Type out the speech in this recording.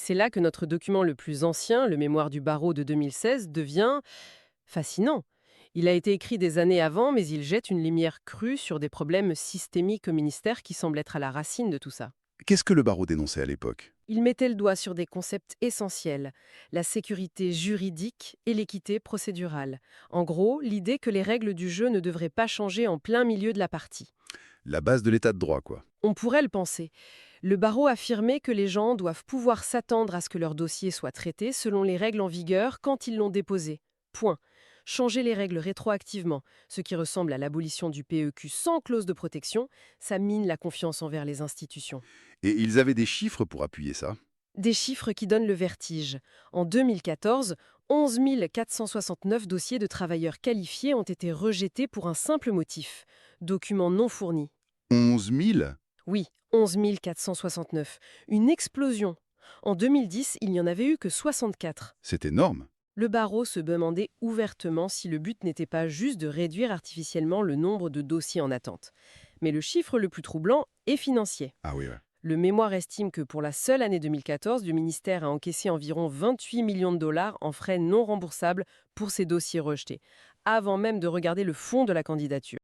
C'est là que notre document le plus ancien, le mémoire du barreau de 2016, devient fascinant. Il a été écrit des années avant, mais il jette une lumière crue sur des problèmes systémiques au ministère qui semblent être à la racine de tout ça. Qu'est-ce que le barreau dénonçait à l'époque? Il mettait le doigt sur des concepts essentiels, la sécurité juridique et l'équité procédurale. En gros, l'idée que les règles du jeu ne devraient pas changer en plein milieu de la partie. La base de l'état de droit, quoi. On pourrait le penser. Le barreau affirmait que les gens doivent pouvoir s'attendre à ce que leur dossier soit traité selon les règles en vigueur quand ils l'ont déposé. Point. Changer les règles rétroactivement, ce qui ressemble à l'abolition du PEQ sans clause de protection, ça mine la confiance envers les institutions. Et ils avaient des chiffres pour appuyer ça? Des chiffres qui donnent le vertige. En 2014, 11 469 dossiers de travailleurs qualifiés ont été rejetés pour un simple motif, document non fourni. 11 000? Oui, 11 469. Une explosion. En 2010, il n'y en avait eu que 64. C'est énorme. Le barreau se demandait ouvertement si le but n'était pas juste de réduire artificiellement le nombre de dossiers en attente. Mais le chiffre le plus troublant est financier. Ah oui, ouais. Le mémoire estime que pour la seule année 2014, le ministère a encaissé environ 28 millions de dollars en frais non remboursables pour ces dossiers rejetés, avant même de regarder le fond de la candidature.